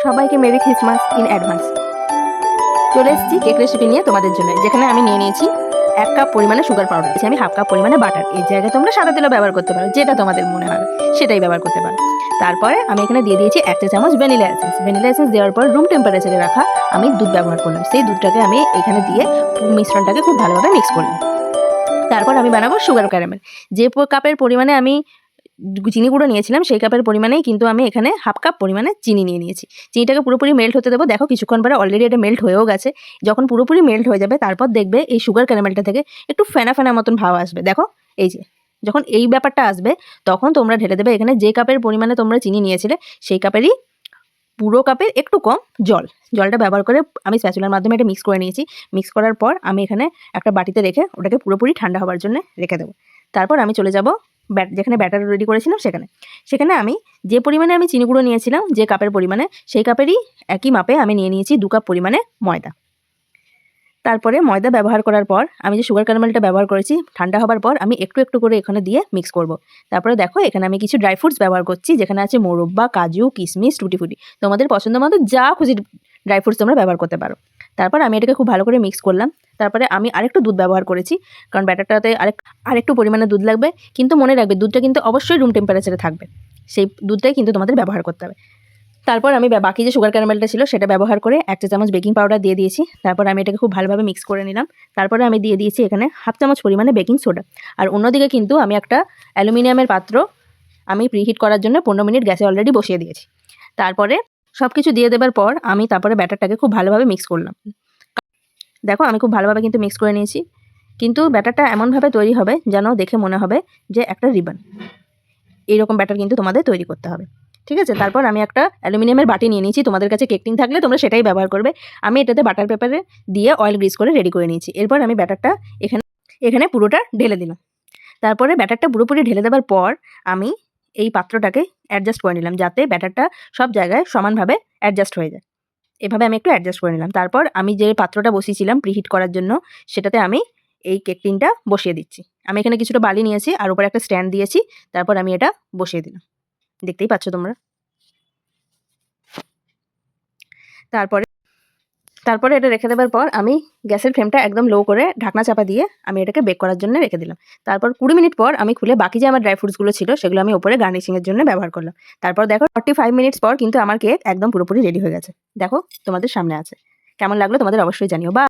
সবাইকে merry Christmas in advance. চলে এসেছি কেক রেসিপি নিয়ে তোমাদের জন্য, যেখানে আমি নিয়ে নিয়েছি 1 কাপ পরিমাণে সুগার পাউডার, আমি 1/2 কাপ পরিমাণে বাটার। এই জায়গায় তোমরা সাদা তেলও ব্যবহার করতে পারো, যেটা তোমাদের মনে হয় সেটাই ব্যবহার করতে পারো। তারপরে আমি এখানে দিয়ে দিয়েছি 1 চা চামচ ভ্যানিলা এসেন্স। ভ্যানিলা এসেন্স দেওয়ার পর রুম টেম্পারেচারে রাখা আমি দুধ ব্যবহার করলাম। সেই দুধটাকে আমি এখানে দিয়ে মিশ্রণটাকে খুব ভালোভাবে মিক্স করলাম। তারপর আমি বানাবো সুগার ক্যারামেল। যে কাপের পরিমাণে আমি চিনি গুঁড়ো নিয়েছিলাম সেই কাপের পরিমাণেই কিন্তু আমি এখানে 1/2 কাপ পরিমাণে চিনি নিয়ে নিয়েছি। চিনিটাকে পুরোপুরি মেল্ট হতে দেবো। দেখো কিছুক্ষণ পরে অলরেডি এটা মেল্ট হয়েও গেছে। যখন পুরোপুরি মেল্ট হয়ে যাবে তারপর দেখবে এই সুগার ক্যারামেলটা থেকে একটু ফেনা ফেনা মতন ভাব আসবে। দেখো এই যে যখন এই ব্যাপারটা আসবে তখন তোমরা ঢেলে দেবে এখানে যে কাপের পরিমাণে তোমরা চিনি নিয়েছিলে সেই কাপেরই পুরো কাপের একটু কম জল। জলটা ব্যবহার করে আমি স্প্যাচুলার মাধ্যমে এটা মিক্স করে নিয়েছি। মিক্স করার পর আমি এখানে একটা বাটিতে রেখে ওটাকে পুরোপুরি ঠান্ডা হওয়ার জন্য রেখে দেবো। তারপর আমি চলে যাব যেখানে ব্যাটার রেডি করেছিলাম সেখানে আমি যে পরিমাণে আমি চিনি গুঁড়ো নিয়েছিলাম যে কাপের পরিমাণে সেই কাপেরই একই মাপে আমি নিয়ে নিয়েছি 2 কাপ পরিমাণে ময়দা। তারপরে ময়দা ব্যবহার করার পর আমি যে সুগার ক্যারামেলটা ব্যবহার করেছি ঠান্ডা হবার পর আমি একটু একটু করে এখানে দিয়ে মিক্স করব। তারপরে দেখো এখানে আমি কিছু ড্রাই ফ্রুটস ব্যবহার করছি, যেখানে আছে মোরব্বা, কাজু, কিশমিশ, টুটি ফুটি। তোমাদের পছন্দ মতো যা খুশি ড্রাই ফ্রুটস তোমরা ব্যবহার করতে পারো। তারপর আমি এটাকে খুব ভালো করে মিক্স করলাম। তারপরে আমি আরেকটু দুধ ব্যবহার করেছি, কারণ ব্যাটারটাতে আরেকটু পরিমাণে দুধ লাগবে। কিন্তু মনে রাখবে দুধটা কিন্তু অবশ্যই রুম টেম্পারেচারে থাকবে, সেই দুধটাই কিন্তু তোমাদের ব্যবহার করতে হবে। তারপর আমি বাকি যে সুগার ক্যারামেলটা ছিল সেটা ব্যবহার করে 1 চা চামচ বেকিং পাউডার দিয়ে দিয়েছি। তারপর আমি এটাকে খুব ভালোভাবে মিক্স করে নিলাম। তারপরে আমি দিয়ে দিয়েছি এখানে 1/2 চামচ পরিমাণে বেকিং সোডা। আর অন্যদিকে কিন্তু আমি একটা অ্যালুমিনিয়ামের পাত্র আমি প্রিহিট করার জন্য 15 মিনিট গ্যাসে অলরেডি বসিয়ে দিয়েছি। তারপরে সব কিছু দিয়ে দেওয়ার পর আমি তারপরে ব্যাটারটাকে খুব ভালোভাবে মিক্স করলাম। দেখো আমি খুব ভালোভাবে কিন্তু মিক্স করে নিয়েছি, কিন্তু ব্যাটারটা এমনভাবে তৈরি হবে যেন দেখে মনে হবে যে একটা রিবন। এইরকম ব্যাটার কিন্তু তোমাদের তৈরি করতে হবে, ঠিক আছে? তারপর আমি একটা অ্যালুমিনিয়ামের বাটি নিয়ে নিয়েছি। তোমাদের কাছে কেক টিন থাকলে তোমরা সেটাই ব্যবহার করবে। আমি এটাতে বাটার পেপারে দিয়ে অয়েল গ্রিস করে রেডি করে নিয়েছি। এরপর আমি ব্যাটারটা এখানে পুরোটা ঢেলে দিলাম। তারপরে ব্যাটারটা পুরোপুরি ঢেলে দেওয়ার পর আমি এই পাত্রটাকে অ্যাডজাস্ট করে নিলাম, যাতে ব্যাটারটা সব জায়গায় সমানভাবে অ্যাডজাস্ট হয়ে যায়। এভাবে আমি একটু অ্যাডজাস্ট করে নিলাম। তারপর আমি যে পাত্রটা বসিয়েছিলাম প্রিহিট করার জন্য সেটাতে আমি এই কেক টিনটা বসিয়ে দিচ্ছি। আমি এখানে কিছুটা বালি নিয়েছি আর উপরে একটা স্ট্যান্ড দিয়েছি। তারপর আমি এটা বসিয়ে দিলাম, দেখতেই পাচ্ছ তোমরা। তারপরে এটা রেখে দেওয়ার পর আমি গ্যাসের ফ্লেমটা একদম লো করে ঢাকনা চাপা দিয়ে আমি এটাকে বেক করার জন্য রেখে দিলাম। তারপর 20 মিনিট পর আমি খুলে বাকি যে আমার ড্রাই ফ্রুটসগুলো ছিল সেগুলো আমি উপরে গার্নিশিংয়ের জন্য ব্যবহার করলাম। তারপর দেখো 45 মিনিটস পর কিন্তু আমার কেক একদম পুরোপুরি রেডি হয়ে গেছে। দেখো তোমাদের সামনে আছে। কেমন লাগলো তোমাদের অবশ্যই জানিও। বা